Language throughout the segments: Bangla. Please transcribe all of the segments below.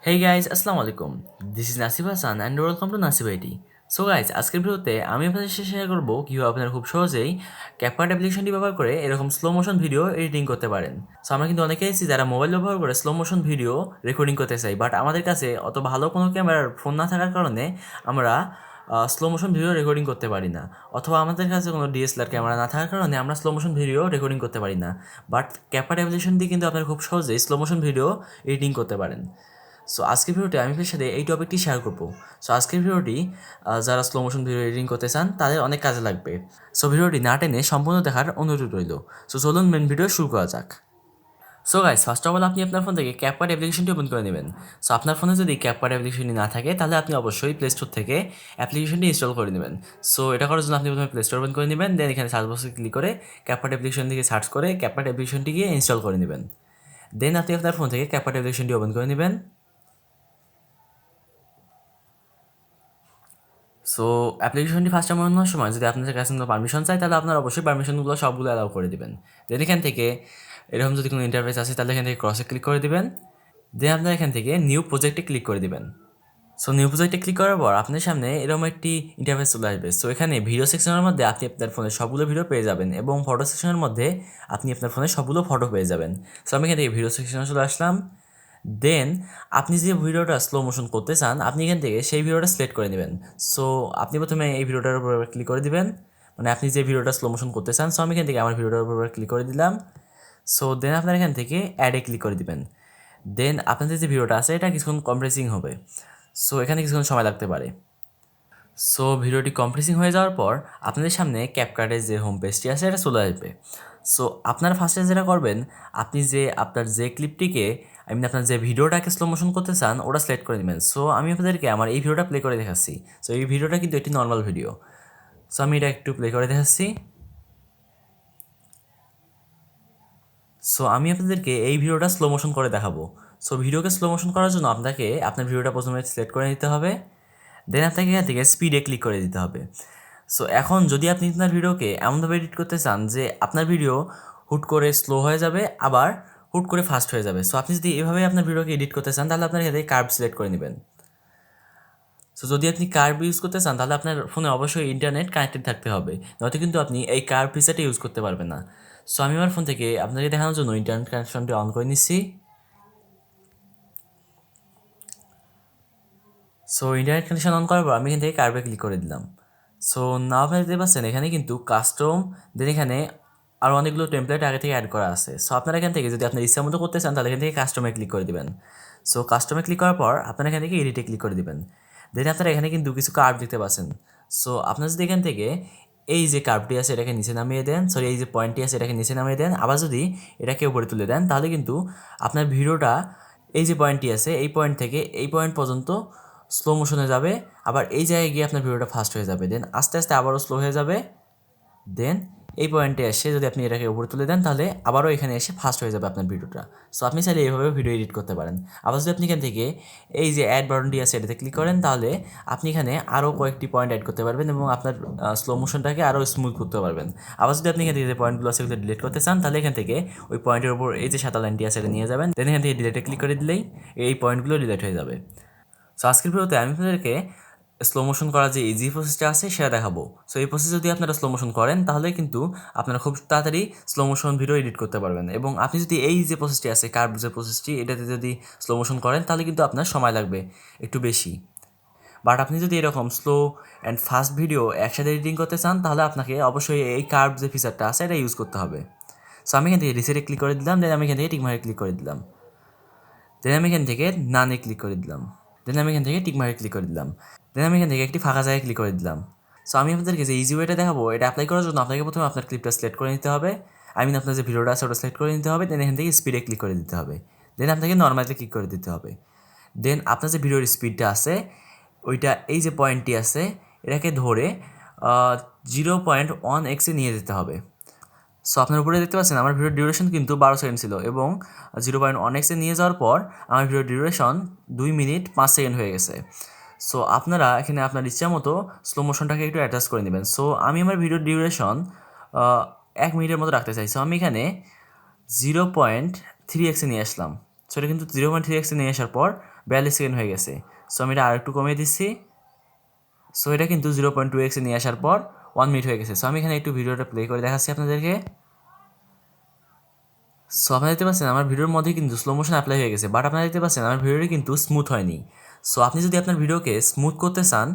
Hey guys, আসসালামু আলাইকুম। This is Nasib Hassan and welcome to Nasib IT. So guys আজকের ভিডিওতে আমি আপনাদের সাথে শেয়ার করবো কীভাবে আপনারা খুব সহজেই ক্যাপকাট অ্যাপ্লিকেশনটি ব্যবহার করে এরকম স্লো মোশন ভিডিও এডিটিং করতে পারেন। সো আমরা কিন্তু অনেকেই আছি যারা মোবাইল ব্যবহার করে স্লো মোশন ভিডিও রেকর্ডিং করতে চাই, বাট আমাদের কাছে অত ভালো কোনো ক্যামেরার ফোন না থাকার কারণে আমরা স্লো মোশন ভিডিও রেকর্ডিং করতে পারি না, অথবা আমাদের কাছে কোনো ডিএসএলআর ক্যামেরা না থাকার কারণে আমরা স্লো মোশন ভিডিও রেকর্ডিং করতে পারি না। বাট ক্যাপকাট অ্যাপ্লিকেশন দিয়ে কিন্তু আপনারা খুব সহজেই স্লো মোশন ভিডিও এডিটিং করতে পারেন। সো আজকের ভিডিওতে আমি আপনার সাথে এই টপিকটি শেয়ার করবো। সো আজকের ভিডিওটি যারা স্লো মোশন ভিডিও এডিটিং করতে চান তাদের অনেক কাজে লাগবে। সো ভিডিওটি না টেনে সম্পূর্ণ দেখার অনুরোধ রইল। সো চলুন মেন ভিডিও শুরু করা যাক। So guys, first of all আপনি আপনার ফোন থেকে ক্যাপকাট অ্যাপ্লিকেশনটি ওপেন করে নেবেন। সো আপনার ফোনে যদি ক্যাপকাট অ্যাপ্লিকেশনটি না থাকে তাহলে আপনি অবশ্যই প্লে স্টোর থেকে অ্যাপ্লিকেশনটি ইনস্টল করে নেবেন। সো এটা করার জন্য আপনি প্রথমে প্লে স্টোর ওপেন করে নেবেন, দেন এখানে সার্চ বক্সে ক্লিক করে ক্যাপকাট অ্যাপ্লিকেশন থেকে সার্চ করে ক্যাপকাট অ্যাপ্লিকেশনটিকে ইনস্টল করে নেবেন। দেন আপনি আপনার ফোন থেকে ক্যাপকাট অ্যাপ্লিকেশনটি ওপেন করে নেবেন। সো অ্যাপ্লিকেশনটি ফার্স্ট টাইম অন হওয়ার সময় যদি আপনাদের কাছে কোনো পারমিশন চাই তাহলে আপনার অবশ্যই পারমিশনগুলো সবগুলো অ্যালাউ করে দেবেন। দেন এখান থেকে এরকম যদি কোনো ইন্টারফেস আসে তাহলে এখান থেকে ক্রসে ক্লিক করে দেবেন। দেন আপনার এখান থেকে নিউ প্রজেক্টে ক্লিক করে দেবেন। সো নিউ প্রজেক্টে ক্লিক করার পর আপনার সামনে এরকম একটি ইন্টারফেস চলে আসবে। সো এখানে ভিডিও সেকশনের মধ্যে আপনি আপনার ফোনে সবগুলো ভিডিও পেয়ে যাবেন এবং ফটো সেকশনের মধ্যে আপনি আপনার ফোনে সবগুলো ফটো পেয়ে যাবেন। সো আমি এখান থেকে ভিডিও সেকশনে চলে আসলাম। দেন আপনি যে ভিডিওটা স্লো মোশন করতে চান আপনি এখান থেকে সেই ভিডিওটা সিলেক্ট করে নেবেন। সো আপনি প্রথমে এই ভিডিওটার উপর ক্লিক করে দিবেন, মানে আপনি যে ভিডিওটা স্লো মোশন করতে চান। সো আমি এখান থেকে আমার ভিডিওটার উপর ক্লিক করে দিলাম। সো দেন আপনার এখান থেকে অ্যাডে ক্লিক করে দিবেন। দেন আপনাদের যে ভিডিওটা আছে এটা কিছুক্ষণ কম্প্রেসিং হবে। সো এখানে কিছুক্ষণ সময় লাগতে পারে। সো ভিডিওটি কম্প্রেসিং হয়ে যাওয়ার পর আপনাদের সামনে ক্যাপকাটের যে হোম পেজটি আছে এটা চলে আসবে। সো আপনারা ফার্স্টে যেটা করবেন, আপনি যে আপনার যে ক্লিপটিকে আপনার যে ভিডিওটাকে স্লো মোশন করতে চান ওটা সিলেক্ট করে নেবেন। সো আমি আপনাদেরকে আমার এই ভিডিওটা প্লে করে দেখাচ্ছি। সো এই ভিডিওটা কিন্তু একটি নর্মাল ভিডিও। সো আমি এটা একটু প্লে করে দেখাচ্ছি। সো আমি আপনাদেরকে এই ভিডিওটা স্লো মোশন করে দেখাবো। সো ভিডিওকে স্লো মোশন করার জন্য আপনাকে আপনার ভিডিওটা প্রথমে সিলেক্ট করে নিতে হবে। দেন আপনাকে এখান থেকে স্পিডে ক্লিক করে দিতে হবে। সো এখন যদি আপনি আপনার ভিডিওকে এমনভাবে এডিট করতে চান যে আপনার ভিডিও হুট করে স্লো হয়ে যাবে আবার হুট করে ফাস্ট হয়ে যাবে, সো আপনি যদি এভাবে আপনার ভিডিওকে এডিট করতে চান তাহলে আপনার এখানে কার্ভ সিলেক্ট করে নেবেন। সো যদি আপনি কার্ভ ইউজ করতে চান তাহলে আপনার ফোনে অবশ্যই ইন্টারনেট কানেক্টেড থাকতে হবে, নয়তো কিন্তু আপনি এই কার্ভ ফিচারটা ইউজ করতে পারবেন না। সো আমি আমার ফোন থেকে আপনাকে দেখানোর জন্য ইন্টারনেট কানেকশনটি অন করে নিচ্ছি। সো ইন্টারনেট কানেকশন অন করার পর আমি এখান থেকে কার্ভে ক্লিক করে দিলাম। সো নাও আপনি দেখতে পাচ্ছেন এখানে কিন্তু কাস্টম, দেন এখানে আরও অনেকগুলো টেমপ্লেট আগে থেকে অ্যাড করা আছে। সো আপনারা এখান থেকে যদি আপনার ইচ্ছা মতো করতে চান তাহলে এখান থেকে কাস্টমে ক্লিক করে দিবেন। সো কাস্টমে ক্লিক করার পর আপনারা এখান থেকে এডিটে ক্লিক করে দিবেন। দেন আপনারা এখানে কিন্তু কিছু কার্ভ দেখতে পাচ্ছেন। সো আপনারা যদি এখান থেকে এই যে কার্ভটি আছে এটাকে নিচে নামিয়ে দেন, সরি এই যে পয়েন্টটি আছে এটাকে নিচে নামিয়ে দেন, আবার যদি এটাকে উপরে তুলে দেন তাহলে কিন্তু আপনার ভিডিওটা এই যে পয়েন্টটি আছে এই পয়েন্ট থেকে এই পয়েন্ট পর্যন্ত স্লো মোশনে যাবে, আবার এই জায়গায় গিয়ে আপনার ভিডিওটা ফাস্ট হয়ে যাবে, দেন আস্তে আস্তে আবারও স্লো হয়ে যাবে, দেন এই পয়েন্টে এসে যদি আপনি এটাকে উপরে তুলে দেন তাহলে আবারও এখানে এসে ফাস্ট হয়ে যাবে আপনার ভিডিওটা। সো আপনি চাইলে এইভাবে ভিডিও এডিট করতে পারেন। আবার যদি আপনি এখান থেকে এই যে অ্যাড বাটনটি আছে এটাতে ক্লিক করেন তাহলে আপনি এখানে আরও কয়েকটি পয়েন্ট অ্যাড করতে পারবেন এবং আপনার স্লো মোশনটাকে আরও স্মুথ করতে পারবেন। আবার যদি আপনি এখান থেকে যে পয়েন্টগুলো আছে সেগুলো ডিলিট করতে চান তাহলে এখান থেকে ওই পয়েন্টের উপর এই যে সাদা লাইনটি আছে এটা নিয়ে যাবেন, দেন এখান থেকে ডিলিটে ক্লিক করে দিলেই এই পয়েন্টগুলো ডিলিট হয়ে যাবে। সো আজকের ভিডিওতে আমি আপনাদেরকে স্লো মোশন করার যে ইজি প্রসেসটা আছে সেটা দেখাবো। সো এই প্রসেস যদি আপনারা স্লো মোশন করেন তাহলে কিন্তু আপনারা খুব তাড়াতাড়ি স্লো মোশন ভিডিও এডিট করতে পারবেন, এবং আপনি যদি এই যে প্রসেসটি আছে কার্ভ যে প্রসেসটি এটাতে যদি স্লো মোশন করেন তাহলে কিন্তু আপনার সময় লাগবে একটু বেশি। বাট আপনি যদি এরকম স্লো অ্যান্ড ফাস্ট ভিডিও একসাথে এডিটিং করতে চান তাহলে আপনাকে অবশ্যই এই কার্ভ যে ফিচারটা আছে এটা ইউজ করতে হবে। সো আমি এখান থেকে রিসেটে ক্লিক করে দিলাম, দেন আমি এখান থেকে টিকমার্কে ক্লিক করে দিলাম, দেন আমি এখান থেকে নানে ক্লিক করে দিলাম, দেন আমি এখান থেকে টিকমার্কে ক্লিক করে দিলাম, দেন আমি এখান থেকে একটি ফাঁকা জায়গায় ক্লিক করে দিলাম। সো আমি আপনাদেরকে যে ইজি ওয়েটা দেখাবো এটা অ্যাপ্লাই করার জন্য আপনাকে প্রথমে আপনার ক্লিপটা সিলেক্ট করে নিতে হবে। আপনার যে ভিডিওটা আছে ওটা সিলেক্ট করে নিতে হবে, দেন এখান থেকে স্পিডে ক্লিক করে দিতে হবে, দেন আপনাকে নর্মালিতে ক্লিক করে দিতে হবে। দেন আপনার যে ভিডিওর স্পিডটা আছে ওইটা এই যে পয়েন্টটি আছে এটাকে ধরে 0.1x নিয়ে যেতে হবে। সো আপনার উপরে দেখতে পাচ্ছেন আমার ভিডিওর ডিউরেশন কিন্তু 12 সেকেন্ড ছিল এবং 0.1x নিয়ে যাওয়ার পর আমার ভিডিওর ডিউরেশন 2 মিনিট 5 সেকেন্ড হয়ে গেছে। সো আপনারা এখানে আপনার ইচ্ছা মতো স্লো মোশনটাকে একটু অ্যাডজাস্ট করে নেবেন। সো আমি আমার ভিডিওর ডিউরেশন 1 মিনিটের মতো রাখতে চাই। সো আমি এখানে 0.3x নিয়ে আসলাম। সো এটা কিন্তু 0.3x নিয়ে আসার পর 42 সেকেন্ড হয়ে গেছে। সো আমি এটা আর একটু কমিয়ে দিচ্ছি। সো এটা কিন্তু 0.2x নিয়ে আসার পর 1 মিনিট হয়ে গেছে। সো আমি এখানে একটু ভিডিওটা প্লে করে দেখাচ্ছি আপনাদেরকে। সো আপনারা দেখতে পাচ্ছেন আমার ভিডিওর মধ্যে কিন্তু স্লো মোশন অ্যাপ্লাই হয়ে গেছে, বাট আপনারা দেখতে পাচ্ছেন আমার ভিডিওটি কিন্তু স্মুথ হয়নি। সো আপনি যদি আপনার ভিডিওকে স্মুথ করতে চান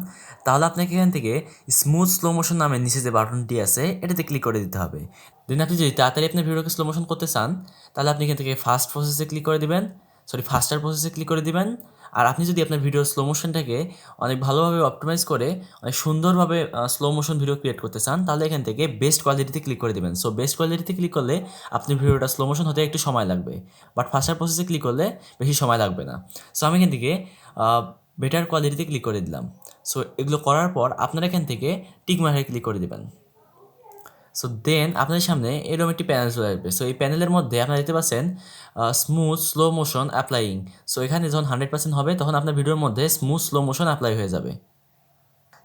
তাহলে আপনাকে এখান থেকে স্মুথ স্লো মোশন নামের নিচে যে বাটনটি আছে এটাতে ক্লিক করে দিতে হবে। দেন আপনি যদি তাড়াতাড়ি আপনার ভিডিওকে স্লো মোশন করতে চান তাহলে আপনি এখান থেকে ফাস্ট প্রসেসে ক্লিক করে দিবেন, ফাস্টার প্রসেসে ক্লিক করে দিবেন। আর আপনি যদি আপনার ভিডিওর স্লো মোশনটাকে অনেক ভালোভাবে অপটিমাইজ করে অনেক সুন্দরভাবে স্লো মোশন ভিডিও ক্রিয়েট করতে চান তাহলে এখান থেকে বেস্ট কোয়ালিটিতে ক্লিক করে দেবেন। সো বেস্ট কোয়ালিটিতে ক্লিক করলে আপনি ভিডিওটা স্লো মোশন হতে একটু সময় লাগবে, বাট ফাস্টার প্রসেসে ক্লিক করলে বেশি সময় লাগবে না। সো আমি এখান থেকে বেটার কোয়ালিটিতে ক্লিক করে দিলাম। সো এগুলো করার পর আপনারা এখান থেকে টিক মার্কে ক্লিক করে দেবেন। সো দেন আপনাদের সামনে এরকম একটি প্যানেল চলে আসবে। সো এই প্যানেলের মধ্যে আপনারা দেখতে পাচ্ছেন smooth slow motion applying. So এখানে যখন 100% হবে তখন আপনার ভিডিওর মধ্যে স্মুথ স্লো মোশন অ্যাপ্লাই হয়ে যাবে।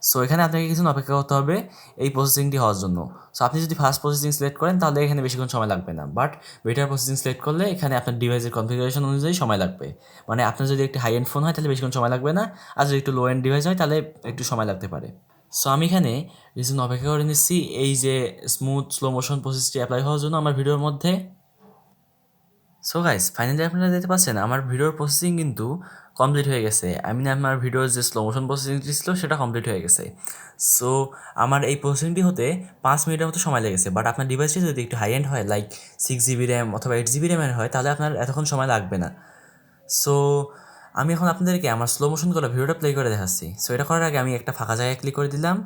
সো এখানে আপনাকে কিছুক্ষণ অপেক্ষা করতে হবে এই প্রসেসিংটি হওয়ার জন্য। সো আপনি যদি ফার্স্ট প্রসেসিং সিলেক্ট করেন তাহলে এখানে বেশিক্ষণ সময় লাগবে না, বাট বেটার প্রসেসিং সিলেক্ট করলে এখানে আপনার ডিভাইসের কনফিগারেশন অনুযায়ী সময় লাগবে। মানে আপনার যদি একটি হাই এন্ড ফোন হয় তাহলে বেশিক্ষণ সময় লাগবে না, আর যদি একটু লো এন্ড ডিভাইস হয় তাহলে একটু সময় লাগতে পারে। সো আমি এখানে কিছুক্ষণ অপেক্ষা করে নিচ্ছি এই যে স্মুথ স্লো মোশন প্রসেসটি অ্যাপ্লাই হওয়ার জন্য আমার ভিডিওর মধ্যে। সো গাইস ফাইনালি আপনারা দেখতে পাচ্ছেন আমার ভিডিওর প্রসেসিং কিন্তু কমপ্লিট হয়ে গেছে। আমার ভিডিওর যে স্লো মোশন প্রসেসিংটি ছিল সেটা কমপ্লিট হয়ে গেছে। সো আমার এই প্রসেসিংটি হতে 5 মিনিটের মতো সময় লেগেছে, বাট আপনার ডিভাইসটি যদি একটু হাই এন্ড হয় লাইক 6 GB র্যাম অথবা 8 GB র্যামের হয় তাহলে আপনার এতক্ষণ সময় লাগবে না। সো আমি এখন আপনাদেরকে আমার স্লো মোশন করা ভিডিওটা প্লে করে দেখাচ্ছি। সো এটা করার আগে আমি একটা ফাঁকা জায়গায় ক্লিক করে দিলাম,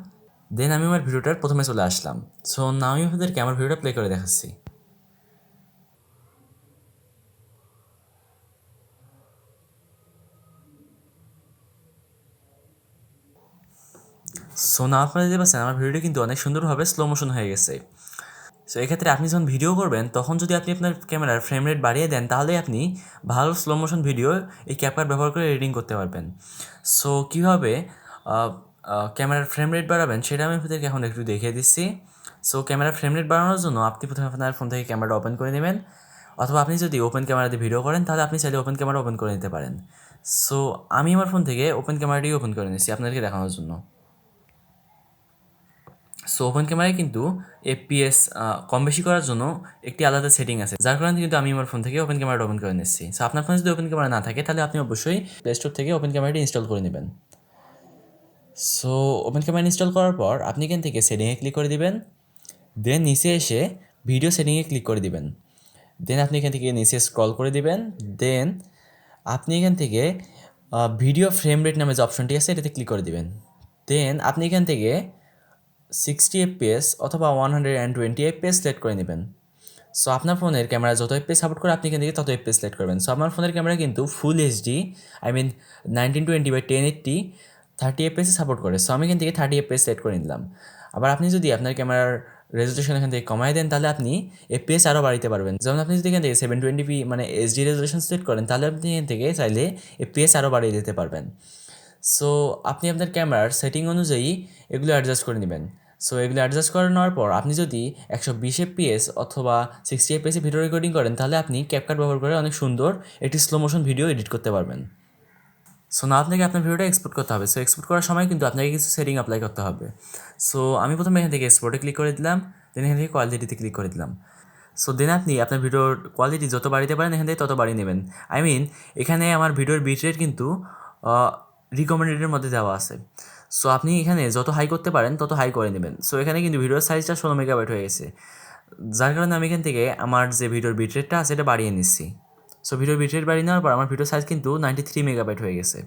দেন আমি আমার ভিডিওটার প্রথমে চলে আসলাম। সো না আমি আপনাদেরকে আমার ভিডিওটা প্লে করে দেখাচ্ছি। সো না আপনারা দেখতে পাচ্ছেন আমার ভিডিওটি কিন্তু অনেক সুন্দরভাবে স্লো মোশন হয়ে গেছে। সো এক্ষেত্রে আপনি যখন ভিডিও করবেন তখন যদি আপনি আপনার ক্যামেরার ফ্রেম রেট বাড়িয়ে দেন তাহলে আপনি ভালো স্লো মোশন ভিডিও এই ক্যাপকাট ব্যবহার করে এডিটিং করতে পারবেন। সো কীভাবে ক্যামেরার ফ্রেম রেট বাড়াবেন সেটা আমি আপনাদেরকে এখন একটু দেখিয়ে দিচ্ছি। সো ক্যামেরার ফ্রেম রেট বাড়ানোর জন্য আপনি প্রথমে আপনার ফোন থেকে ক্যামেরাটা ওপেন করে নেবেন, অথবা আপনি যদি ওপেন ক্যামেরাতে ভিডিও করেন তাহলে আপনি চাইলে ওপেন ক্যামেরা ওপেন করে নিতে পারেন। সো আমি আমার ফোন থেকে ওপেন ক্যামেরাটি ওপেন করে নিচ্ছি আপনাদেরকে দেখানোর জন্য। সো ওপেন ক্যামেরায় কিন্তু এফপিএস কম বেশি করার জন্য একটি আলাদা সেটিং আছে, যার কারণে কিন্তু আমি আমার ফোন থেকে ওপেন ক্যামেরাটা ওপেন করে নিচ্ছি। সো আপনার ফোনে যদি ওপেন ক্যামেরা না থাকে তাহলে আপনি অবশ্যই প্লে স্টোর থেকে ওপেন ক্যামেরাটি ইনস্টল করে নেবেন। সো ওপেন ক্যামেরা ইনস্টল করার পর আপনি এখান থেকে সেটিংয়ে ক্লিক করে দিবেন, দেন নিচে এসে ভিডিও সেটিংয়ে ক্লিক করে দিবেন। দেন আপনি এখান থেকে নিচে স্ক্রল করে দিবেন, দেন আপনি এখান থেকে ভিডিও ফ্রেম রেট নামে যে অপশনটি আছে এটাতে ক্লিক করে দিবেন। দেন আপনি এখান থেকে 60 FPS অথবা 120 FPS সিলেক্ট করে নেবেন। সো আপনার ফোনের ক্যামেরা যত FPS সাপোর্ট করে আপনি এখান থেকে তত FPS সিলেক্ট করবেন। সো আমার ফোনের ক্যামেরা কিন্তু ফুল এইচডি মিন 1920x1080 30 FPS সাপোর্ট করে। সো আমি এখান থেকে 30 FPS সেট করে নিলাম। আবার আপনি যদি আপনার ক্যামেরার রেজলিউশন এখান থেকে কমাই দেন তাহলে আপনি FPS আরও বাড়াতে পারবেন। যেমন আপনি যদি এখান থেকে 720p মানে এইচডি রেজলিউশন সেট করেন তাহলে আপনি এখান থেকে চাইলে FPS আরও বাড়িয়ে দিতে পারবেন। সো আপনি আপনার ক্যামেরার সেটিং অনুযায়ী এগুলো অ্যাডজাস্ট করে নেবেন। সো এগুলো অ্যাডজাস্ট করে নেওয়ার পর আপনি যদি 120 FPS অথবা 60 FPS ভিডিও রেকর্ডিং করেন তাহলে আপনি ক্যাপকাট ব্যবহার করে অনেক সুন্দর একটি স্লো মোশন ভিডিও এডিট করতে পারবেন। সো না আপনাকে আপনার ভিডিওটা এক্সপোর্ট করতে হবে। সো এক্সপোর্ট করার সময় কিন্তু আপনাকে কিছু সেটিং অ্যাপ্লাই করতে হবে। সো আমি প্রথমে এখান থেকে এক্সপোর্টে ক্লিক করে দিলাম, দেন এখান থেকে কোয়ালিটিতে ক্লিক করে দিলাম। সো দেন আপনি আপনার ভিডিওর কোয়ালিটি যত বাড়িতে পারেন এখান থেকে তত বাড়িয়ে নেবেন। এখানে আমার ভিডিওর বিট রেট কিন্তু রিকমেন্ডেডের মধ্যে দেওয়া আছে। সো আপনি এখানে যত হাই করতে পারেন তত হাই করে নেবেন। সো এখানে কিন্তু ভিডিওর সাইজটা 16 MB হয়ে গেছে, যার কারণে আমি এখান থেকে আমার যে ভিডিওর বিট রেটটা আছে এটা বাড়িয়ে নিচ্ছি। সো ভিডিওর বিট রেট বাড়িয়ে নেওয়ার পর আমার ভিডিও সাইজ কিন্তু 93 MB হয়ে গেছে।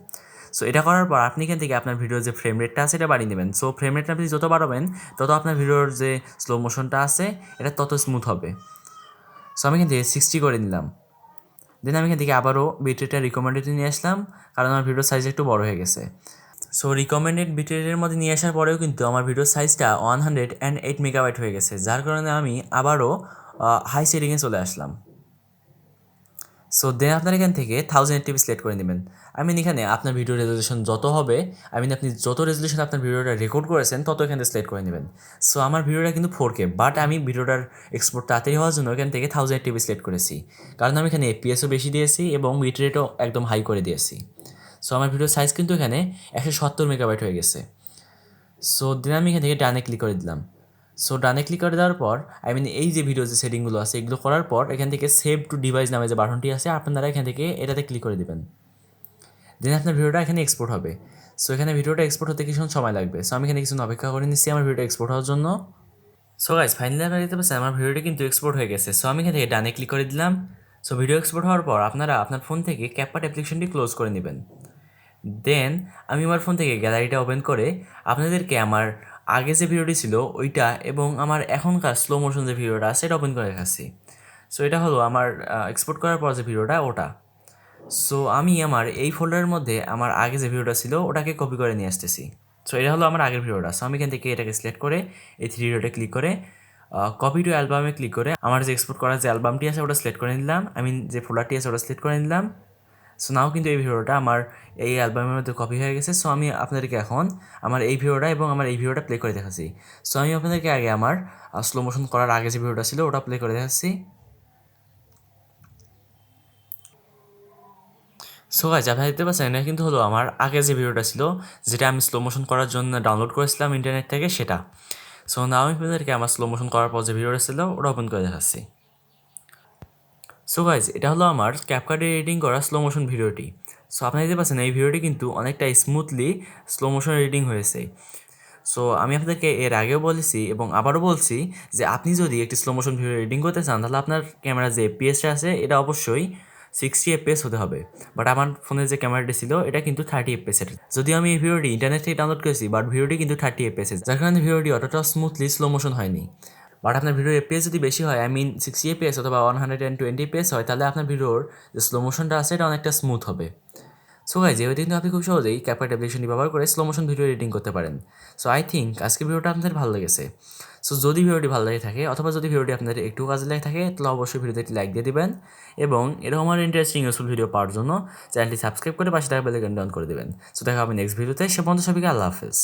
সো এটা করার পর আপনি এখান থেকে আপনার ভিডিওর যে ফ্রেম রেটটা আছে এটা বাড়িয়ে নেবেন। সো ফ্রেম রেটটা আপনি যত বাড়াবেন তত আপনার ভিডিওর যে স্লো মোশনটা আছে এটা তত স্মুথ হবে। সো আমি এখান থেকে 60 করে নিলাম, দেন আমি এখান থেকে আবারও বিট রেটটা রিকমেন্ডেড নিয়ে আসলাম কারণ আমার ভিডিওর সাইজ একটু বড় হয়ে গেছে। সো রিকমেন্ডেড বিট রেটের মধ্যে নিয়ে আসার পরেও কিন্তু আমার ভিডিওর সাইজটা 108 MB হয়ে গেছে, যার কারণে আমি আবারও হাই সেটিংয়ে চলে আসলাম। সো দেন আপনার এখান থেকে 1080p সিলেক্ট করে নেবেন। এখানে আপনার ভিডিও রেজলিউশন যত হবে আপনি যত রেজলিউশন আপনার ভিডিওটা রেকর্ড করেছেন তত এখান থেকে সিলেক্ট করে নেবেন। সো আমার ভিডিওটা কিন্তু 4K, বাট আমি ভিডিওটার এক্সপোর্ট তাড়াতাড়ি হওয়ার জন্য এখান থেকে 1080p সিলেক্ট করেছি, কারণ আমি এখানে এফপিএসও বেশি দিয়েছি এবং বিট রেটও একদম হাই করে দিয়েছি। সো আমার ভিডিও সাইজ কিন্তু এখানে 170 মেগাবাইট হয়ে গেছে। সো দেন আমি এখান থেকে ডানে ক্লিক করে দিলাম। সো ডানে ক্লিক করে দেওয়ার পর এই যে ভিডিও যে সেটিংগুলো আছে এগুলো করার পর এখান থেকে সেভ টু ডিভাইস নামে যে বাটনটি আছে আপনারা এখান থেকে এটাতে ক্লিক করে দিবেন। দেন আপনার ভিডিওটা এখানে এক্সপোর্ট হবে। সো এখানে ভিডিওটা এক্সপোর্ট হতে কিছুক্ষণ সময় লাগবে। সো আমি এখানে কিছুক্ষণ অপেক্ষা করে নিচ্ছি আমার ভিডিওটা এক্সপোর্ট হওয়ার জন্য। সো গাইস ফাইনালি আপনারা দেখতে পাচ্ছেন আমার ভিডিওটি কিন্তু এক্সপোর্ট হয়ে গেছে। সো আমি এখান থেকে ডানে ক্লিক করে দিলাম। সো ভিডিও এক্সপোর্ট হওয়ার পর আপনারা আপনার ফোন থেকে ক্যাপকাট অ্যাপ্লিকেশনটি ক্লোজ করে নেবেন। দেন আমি আমার ফোন থেকে গ্যালারিটা ওপেন করে আপনাদেরকে আমার আগে যে ভিডিওটি ছিল ওইটা এবং আমার এখনকার স্লো মোশন যে ভিডিওটা আছে এটা ওপেন করে দেখাচ্ছি। সো এটা হলো আমার এক্সপোর্ট করার পর যে ভিডিওটা ওটা। সো আমি আমার এই ফোল্ডারের মধ্যে আমার আগে যে ভিডিওটা ছিল ওটাকে কপি করে নিয়ে আসতেছি। সো এটা হলো আমার আগের ভিডিওটা। সো আমি এখান থেকে এটাকে সিলেক্ট করে এই থ্রি ডটে ক্লিক করে কপি টু অ্যালবামে ক্লিক করে আমার যে এক্সপোর্ট করার যে অ্যালবামটি আছে ওটা সিলেক্ট করে নিলাম। যে ফোল্ডারটি আছে ওটা সিলেক্ট করে নিলাম। সো নাও কিন্তু এই ভিডিওটা আমার এই অ্যালবামের মধ্যে কপি হয়ে গেছে। সো আমি আপনাদেরকে এখন আমার এই ভিডিওটা এবং আমার এই ভিডিওটা প্লে করে দেখাচ্ছি। সো আমি আপনাদেরকে আগে আমার স্লো মোশন করার আগে যে ভিডিওটা ছিল ওটা প্লে করে দেখাচ্ছি। সো গাইজ আপনারা দেখতে পাচ্ছেন এটা কিন্তু হলো আমার আগে যে ভিডিওটা ছিল যেটা আমি স্লো মোশন করার জন্য ডাউনলোড করেছিলাম ইন্টারনেট থেকে সেটা। সো নাও আমি আপনাদেরকে আমার স্লো মোশন করার পর যে ভিডিওটা ছিল ওটা ওপেন করে দেখাচ্ছি। সো গাইজ এটা হলো আমার ক্যাপকাটে এডিটিং করা স্লো মোশন ভিডিওটি। সো আপনারা দেখতে পাচ্ছেন এই ভিডিওটি কিন্তু অনেকটা স্মুথলি স্লো মোশন এডিটিং হয়েছে। সো আমি আপনাদেরকে এর আগেও বলেছি এবং আবারও বলছি যে আপনি যদি একটি স্লো মোশন ভিডিও এডিটিং করতে চান তাহলে আপনার ক্যামেরার যে এফপিএসটা আছে এটা অবশ্যই 60 FPS হতে হবে। বাট আমার ফোনের যে ক্যামেরাটি ছিল এটা কিন্তু 30 FPS এর। যদিও আমি এই ভিডিওটি ইন্টারনেট থেকে ডাউনলোড করেছি বাট ভিডিওটি কিন্তু 30 FPS এর, যার কারণে ভিডিওটি অতটা স্মুথলি স্লো মোশন হয়নি। বাট আপনার ভিডিওর এফপিএস যদি বেশি হয় 60 FPS অথবা 120 FPS হয় তাহলে আপনার ভিডিওর যে স্লো মোশনটা আছে এটা অনেকটা স্মুথ হবে। সো গাইজ এবার কিন্তু আপনি খুব সহজেই ক্যাপকাট অ্যাপ্লিকেশনটি ব্যবহার করে স্লো মোশন ভিডিও এডিটিং করতে পারেন। সো আই থিঙ্ক আজকের ভিডিওটা আপনাদের ভালো লেগেছে। সো যদি ভিডিওটি ভালো লেগে থাকে অথবা যদি ভিডিওটি আপনাদের একটু কাজে লেগে থাকে তাহলে অবশ্যই ভিডিওতে একটি লাইক দিয়ে দিবেন এবং এরকম আমার ইন্টারেস্টিং ইউজফুল ভিডিও পাওয়ার জন্য চ্যানেলটি সাবস্ক্রাইব করে পাশে থাকা বেল আইকনটি অন করে দেবেন। সো দেখা হবে নেক্সট ভিডিওতে। সে পর্যন্ত সবাইকে আল্লাহ হাফেজ।